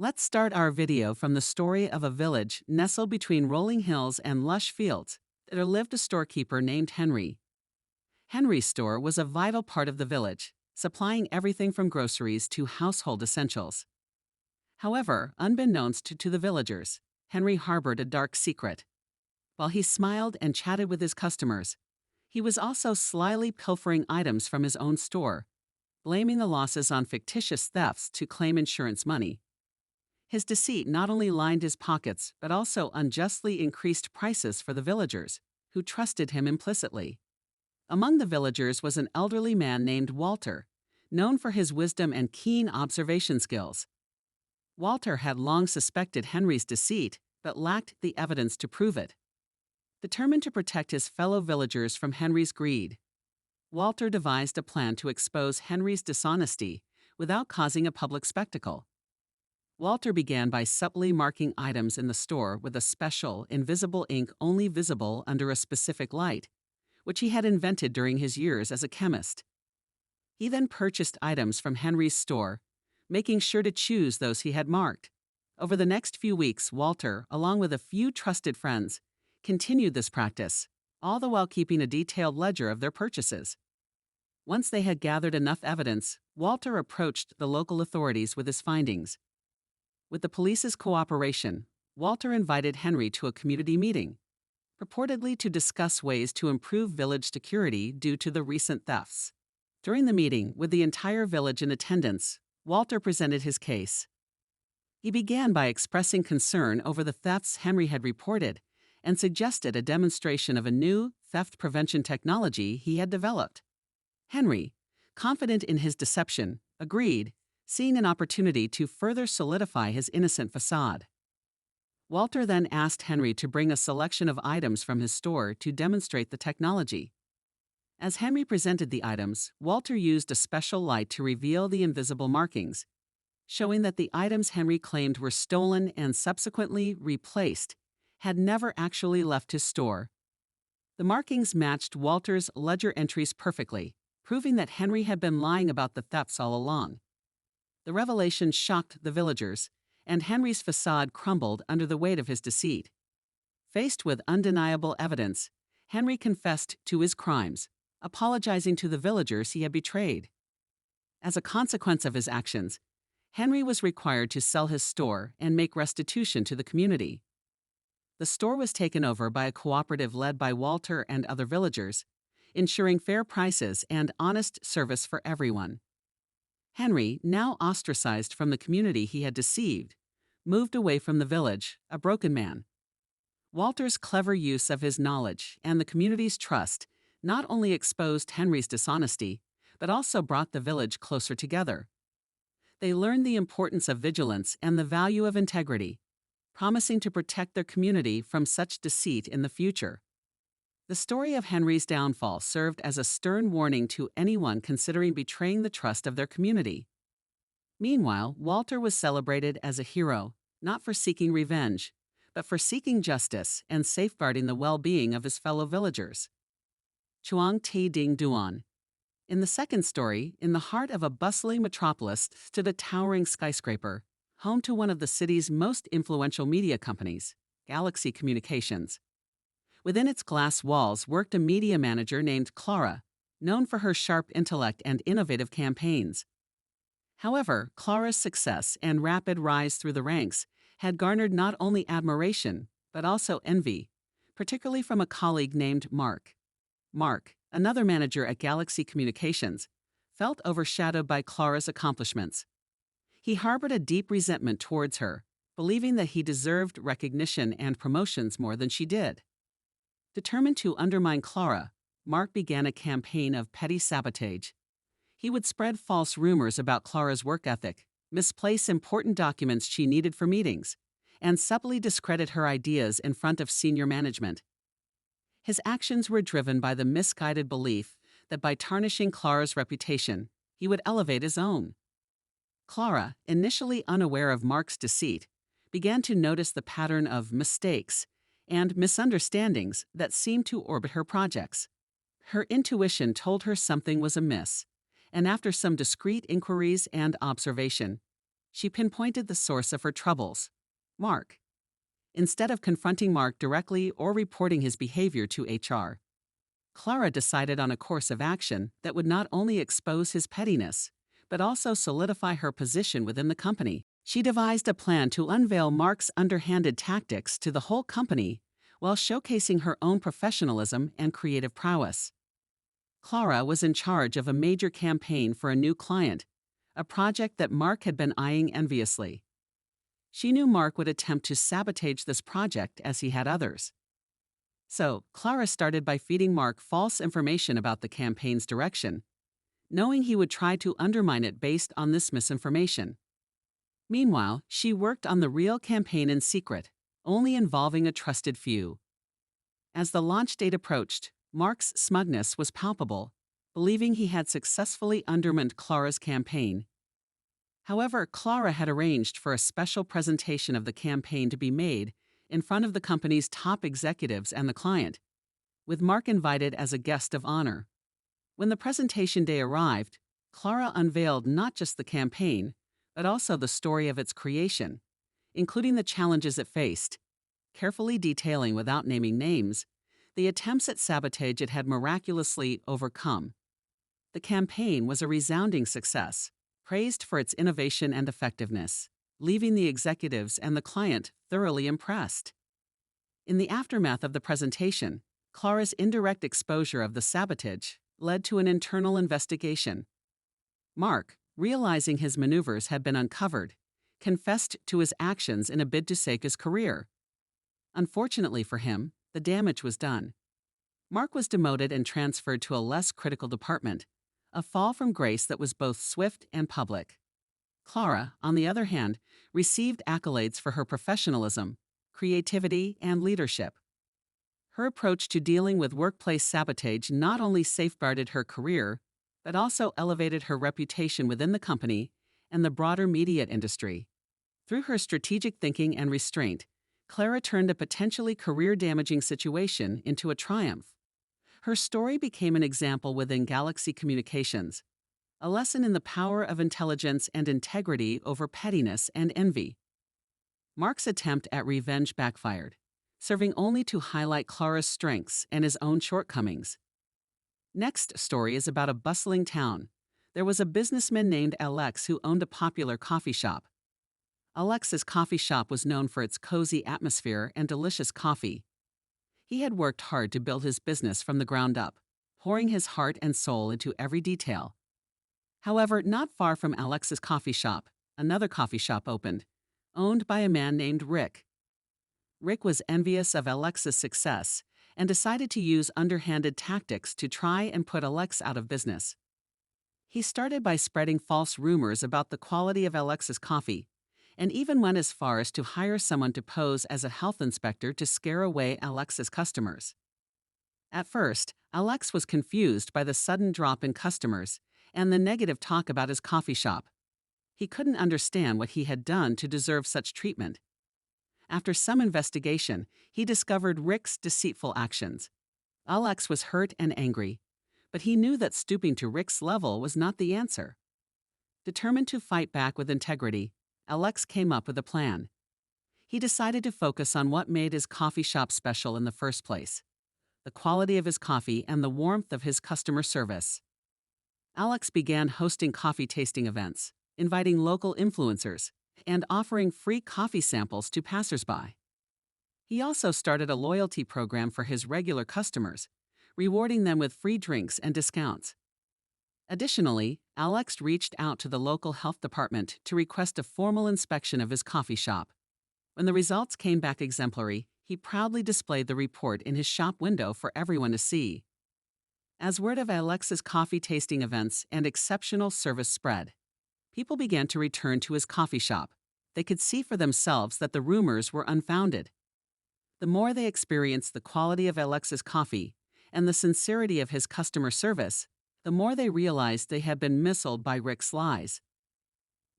Let's start our video from the story of a village nestled between rolling hills and lush fields. There lived a storekeeper named Henry. Henry's store was a vital part of the village, supplying everything from groceries to household essentials. However, unbeknownst to the villagers, Henry harbored a dark secret. While he smiled and chatted with his customers, he was also slyly pilfering items from his own store, blaming the losses on fictitious thefts to claim insurance money. His deceit not only lined his pockets but also unjustly increased prices for the villagers, who trusted him implicitly. Among the villagers was an elderly man named Walter, known for his wisdom and keen observation skills. Walter had long suspected Henry's deceit but lacked the evidence to prove it. Determined to protect his fellow villagers from Henry's greed, Walter devised a plan to expose Henry's dishonesty without causing a public spectacle. Walter began by subtly marking items in the store with a special, invisible ink only visible under a specific light, which he had invented during his years as a chemist. He then purchased items from Henry's store, making sure to choose those he had marked. Over the next few weeks, Walter, along with a few trusted friends, continued this practice, all the while keeping a detailed ledger of their purchases. Once they had gathered enough evidence, Walter approached the local authorities with his findings. With the police's cooperation, Walter invited Henry to a community meeting, purportedly to discuss ways to improve village security due to the recent thefts. During the meeting, with the entire village in attendance, Walter presented his case. He began by expressing concern over the thefts Henry had reported and suggested a demonstration of a new theft prevention technology he had developed. Henry, confident in his deception, agreed, seeing an opportunity to further solidify his innocent facade. Walter then asked Henry to bring a selection of items from his store to demonstrate the technology. As Henry presented the items, Walter used a special light to reveal the invisible markings, showing that the items Henry claimed were stolen and subsequently replaced had never actually left his store. The markings matched Walter's ledger entries perfectly, proving that Henry had been lying about the thefts all along. The revelation shocked the villagers, and Henry's facade crumbled under the weight of his deceit. Faced with undeniable evidence, Henry confessed to his crimes, apologizing to the villagers he had betrayed. As a consequence of his actions, Henry was required to sell his store and make restitution to the community. The store was taken over by a cooperative led by Walter and other villagers, ensuring fair prices and honest service for everyone. Henry, now ostracized from the community he had deceived, moved away from the village, a broken man. Walter's clever use of his knowledge and the community's trust not only exposed Henry's dishonesty, but also brought the village closer together. They learned the importance of vigilance and the value of integrity, promising to protect their community from such deceit in the future. The story of Henry's downfall served as a stern warning to anyone considering betraying the trust of their community. Meanwhile, Walter was celebrated as a hero, not for seeking revenge, but for seeking justice and safeguarding the well-being of his fellow villagers. Chuang Ti Ding Duan. In the second story, in the heart of a bustling metropolis stood a towering skyscraper, home to one of the city's most influential media companies, Galaxy Communications. Within its glass walls worked a media manager named Clara, known for her sharp intellect and innovative campaigns. However, Clara's success and rapid rise through the ranks had garnered not only admiration, but also envy, particularly from a colleague named Mark. Mark, another manager at Galaxy Communications, felt overshadowed by Clara's accomplishments. He harbored a deep resentment towards her, believing that he deserved recognition and promotions more than she did. Determined to undermine Clara, Mark began a campaign of petty sabotage. He would spread false rumors about Clara's work ethic, misplace important documents she needed for meetings, and subtly discredit her ideas in front of senior management. His actions were driven by the misguided belief that by tarnishing Clara's reputation, he would elevate his own. Clara, initially unaware of Mark's deceit, began to notice the pattern of mistakes and misunderstandings that seemed to orbit her projects. Her intuition told her something was amiss, and after some discreet inquiries and observation, She pinpointed the source of her troubles: Mark. Instead of confronting Mark directly or reporting his behavior to HR, Clara decided on a course of action that would not only expose his pettiness, but also solidify her position within the company. She devised a plan to unveil Mark's underhanded tactics to the whole company while showcasing her own professionalism and creative prowess. Clara was in charge of a major campaign for a new client, a project that Mark had been eyeing enviously. She knew Mark would attempt to sabotage this project as he had others. So, Clara started by feeding Mark false information about the campaign's direction, knowing he would try to undermine it based on this misinformation. Meanwhile, she worked on the real campaign in secret, only involving a trusted few. As the launch date approached, Mark's smugness was palpable, believing he had successfully undermined Clara's campaign. However, Clara had arranged for a special presentation of the campaign to be made in front of the company's top executives and the client, with Mark invited as a guest of honor. When the presentation day arrived, Clara unveiled not just the campaign, but also the story of its creation, including the challenges it faced, carefully detailing without naming names the attempts at sabotage it had miraculously overcome. The campaign was a resounding success, praised for its innovation and effectiveness, leaving the executives and the client thoroughly impressed. In the aftermath of the presentation, Clara's indirect exposure of the sabotage led to an internal investigation. Mark, realizing his maneuvers had been uncovered, confessed to his actions in a bid to save his career. Unfortunately for him, the damage was done. Mark was demoted and transferred to a less critical department, a fall from grace that was both swift and public. Clara, on the other hand, received accolades for her professionalism, creativity, and leadership. Her approach to dealing with workplace sabotage not only safeguarded her career, but also elevated her reputation within the company and the broader media industry. Through her strategic thinking and restraint, Clara turned a potentially career-damaging situation into a triumph. Her story became an example within Galaxy Communications, a lesson in the power of intelligence and integrity over pettiness and envy. Mark's attempt at revenge backfired, serving only to highlight Clara's strengths and his own shortcomings. Next story is about a bustling town. There was a businessman named Alex who owned a popular coffee shop. Alex's coffee shop was known for its cozy atmosphere and delicious coffee. He had worked hard to build his business from the ground up, pouring his heart and soul into every detail. However, not far from Alex's coffee shop, another coffee shop opened, owned by a man named Rick. Rick was envious of Alex's success and decided to use underhanded tactics to try and put Alex out of business. He started by spreading false rumors about the quality of Alex's coffee, and even went as far as to hire someone to pose as a health inspector to scare away Alex's customers. At first, Alex was confused by the sudden drop in customers and the negative talk about his coffee shop. He couldn't understand what he had done to deserve such treatment. After some investigation, he discovered Rick's deceitful actions. Alex was hurt and angry, but he knew that stooping to Rick's level was not the answer. Determined to fight back with integrity, Alex came up with a plan. He decided to focus on what made his coffee shop special in the first place: the quality of his coffee and the warmth of his customer service. Alex began hosting coffee tasting events, inviting local influencers, and offering free coffee samples to passersby. He also started a loyalty program for his regular customers, rewarding them with free drinks and discounts. Additionally, Alex reached out to the local health department to request a formal inspection of his coffee shop. When the results came back exemplary, he proudly displayed the report in his shop window for everyone to see. As word of Alex's coffee tasting events and exceptional service spread, people began to return to his coffee shop. They could see for themselves that the rumors were unfounded. The more they experienced the quality of Alex's coffee and the sincerity of his customer service, the more they realized they had been misled by Rick's lies.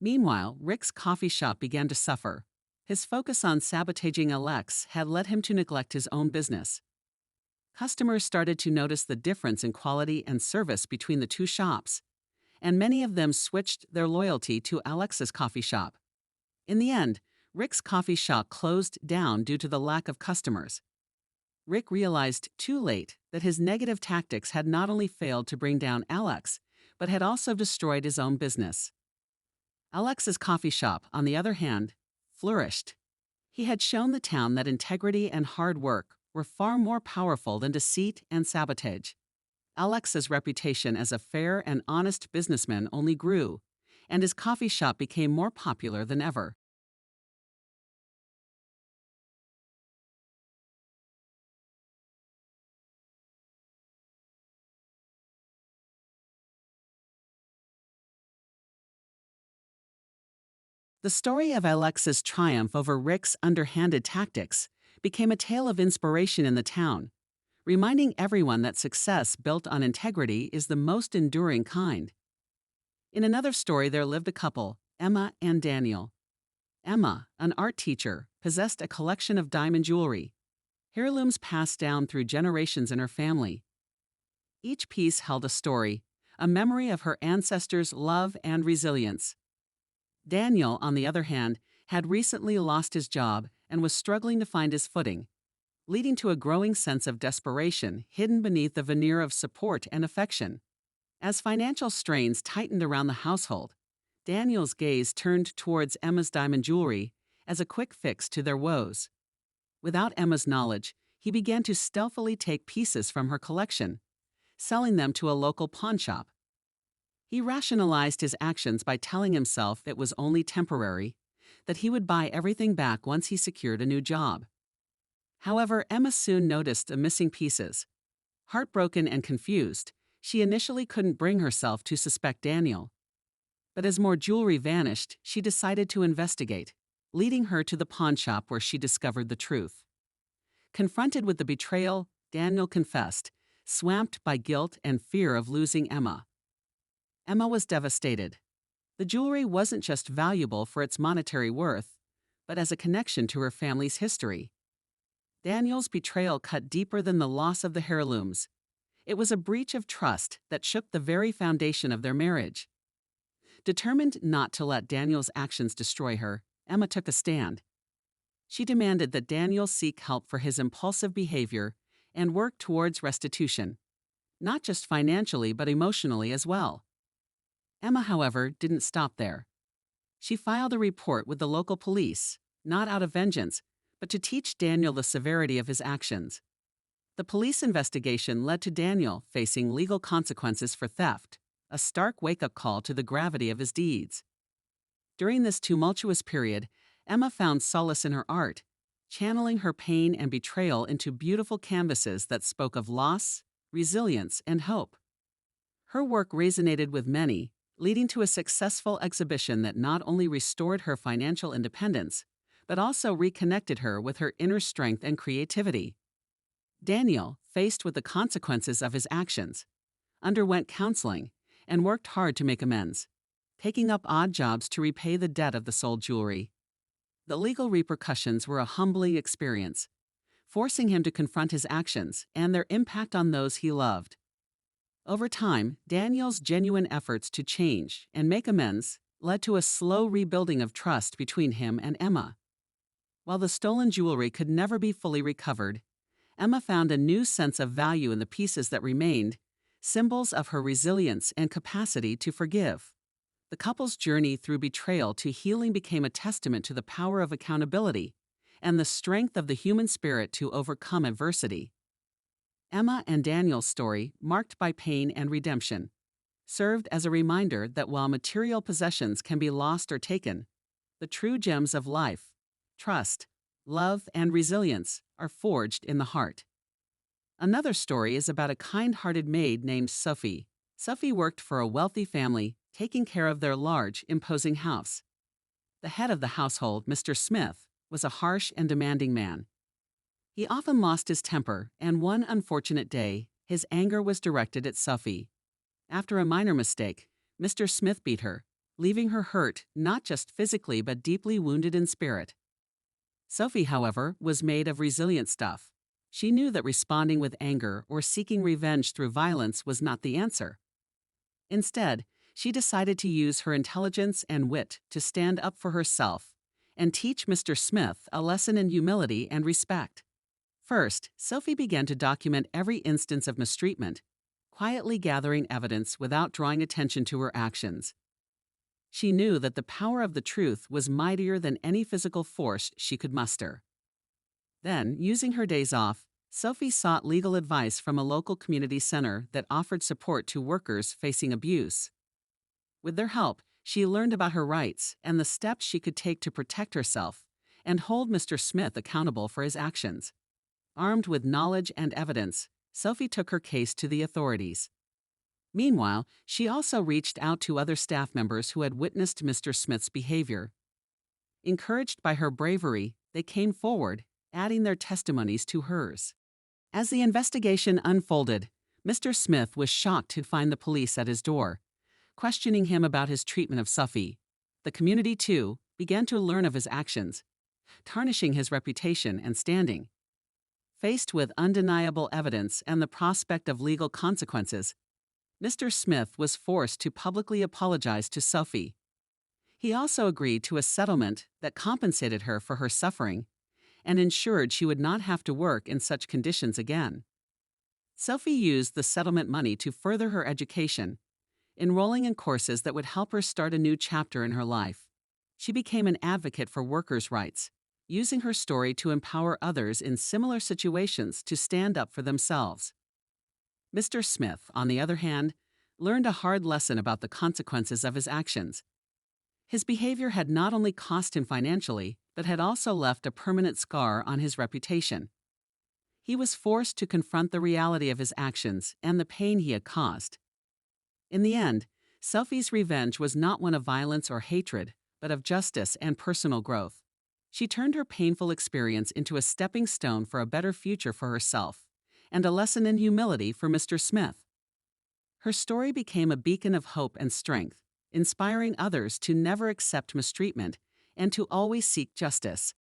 Meanwhile, Rick's coffee shop began to suffer. His focus on sabotaging Alex had led him to neglect his own business. Customers started to notice the difference in quality and service between the two shops, and many of them switched their loyalty to Alex's coffee shop. In the end, Rick's coffee shop closed down due to the lack of customers. Rick realized too late that his negative tactics had not only failed to bring down Alex, but had also destroyed his own business. Alex's coffee shop, on the other hand, flourished. He had shown the town that integrity and hard work were far more powerful than deceit and sabotage. Alex's reputation as a fair and honest businessman only grew, and his coffee shop became more popular than ever. The story of Alex's triumph over Rick's underhanded tactics became a tale of inspiration in the town, reminding everyone that success built on integrity is the most enduring kind. In another story, there lived a couple, Emma and Daniel. Emma, an art teacher, possessed a collection of diamond jewelry, heirlooms passed down through generations in her family. Each piece held a story, a memory of her ancestors' love and resilience. Daniel, on the other hand, had recently lost his job and was struggling to find his footing, leading to a growing sense of desperation hidden beneath the veneer of support and affection. As financial strains tightened around the household, Daniel's gaze turned towards Emma's diamond jewelry as a quick fix to their woes. Without Emma's knowledge, he began to stealthily take pieces from her collection, selling them to a local pawn shop. He rationalized his actions by telling himself it was only temporary, that he would buy everything back once he secured a new job. However, Emma soon noticed the missing pieces. Heartbroken and confused, she initially couldn't bring herself to suspect Daniel. But as more jewelry vanished, she decided to investigate, leading her to the pawn shop where she discovered the truth. Confronted with the betrayal, Daniel confessed, swamped by guilt and fear of losing Emma. Emma was devastated. The jewelry wasn't just valuable for its monetary worth, but as a connection to her family's history. Daniel's betrayal cut deeper than the loss of the heirlooms. It was a breach of trust that shook the very foundation of their marriage. Determined not to let Daniel's actions destroy her, Emma took a stand. She demanded that Daniel seek help for his impulsive behavior and work towards restitution, not just financially but emotionally as well. Emma, however, didn't stop there. She filed a report with the local police, not out of vengeance, but to teach Daniel the severity of his actions. The police investigation led to Daniel facing legal consequences for theft, a stark wake-up call to the gravity of his deeds. During this tumultuous period, Emma found solace in her art, channeling her pain and betrayal into beautiful canvases that spoke of loss, resilience, and hope. Her work resonated with many, leading to a successful exhibition that not only restored her financial independence, but also reconnected her with her inner strength and creativity. Daniel, faced with the consequences of his actions, underwent counseling and worked hard to make amends, taking up odd jobs to repay the debt of the sold jewelry. The legal repercussions were a humbling experience, forcing him to confront his actions and their impact on those he loved. Over time, Daniel's genuine efforts to change and make amends led to a slow rebuilding of trust between him and Emma. While the stolen jewelry could never be fully recovered, Emma found a new sense of value in the pieces that remained, symbols of her resilience and capacity to forgive. The couple's journey through betrayal to healing became a testament to the power of accountability and the strength of the human spirit to overcome adversity. Emma and Daniel's story, marked by pain and redemption, served as a reminder that while material possessions can be lost or taken, the true gems of life, trust, love, and resilience are forged in the heart. Another story is about a kind-hearted maid named Sophie. Sophie worked for a wealthy family, taking care of their large, imposing house. The head of the household, Mr. Smith, was a harsh and demanding man. He often lost his temper, and one unfortunate day, his anger was directed at Sophie. After a minor mistake, Mr. Smith beat her, leaving her hurt not just physically but deeply wounded in spirit. Sophie, however, was made of resilient stuff. She knew that responding with anger or seeking revenge through violence was not the answer. Instead, she decided to use her intelligence and wit to stand up for herself and teach Mr. Smith a lesson in humility and respect. First, Sophie began to document every instance of mistreatment, quietly gathering evidence without drawing attention to her actions. She knew that the power of the truth was mightier than any physical force she could muster. Then, using her days off, Sophie sought legal advice from a local community center that offered support to workers facing abuse. With their help, she learned about her rights and the steps she could take to protect herself and hold Mr. Smith accountable for his actions. Armed with knowledge and evidence, Sophie took her case to the authorities. Meanwhile, she also reached out to other staff members who had witnessed Mr. Smith's behavior. Encouraged by her bravery, they came forward, adding their testimonies to hers. As the investigation unfolded, Mr. Smith was shocked to find the police at his door, questioning him about his treatment of Sophie. The community, too, began to learn of his actions, tarnishing his reputation and standing. Faced with undeniable evidence and the prospect of legal consequences, Mr. Smith was forced to publicly apologize to Sophie. He also agreed to a settlement that compensated her for her suffering and ensured she would not have to work in such conditions again. Sophie used the settlement money to further her education, enrolling in courses that would help her start a new chapter in her life. She became an advocate for workers' rights, using her story to empower others in similar situations to stand up for themselves. Mr. Smith, on the other hand, learned a hard lesson about the consequences of his actions. His behavior had not only cost him financially, but had also left a permanent scar on his reputation. He was forced to confront the reality of his actions and the pain he had caused. In the end, Sophie's revenge was not one of violence or hatred, but of justice and personal growth. She turned her painful experience into a stepping stone for a better future for herself, and a lesson in humility for Mr. Smith. Her story became a beacon of hope and strength, inspiring others to never accept mistreatment and to always seek justice.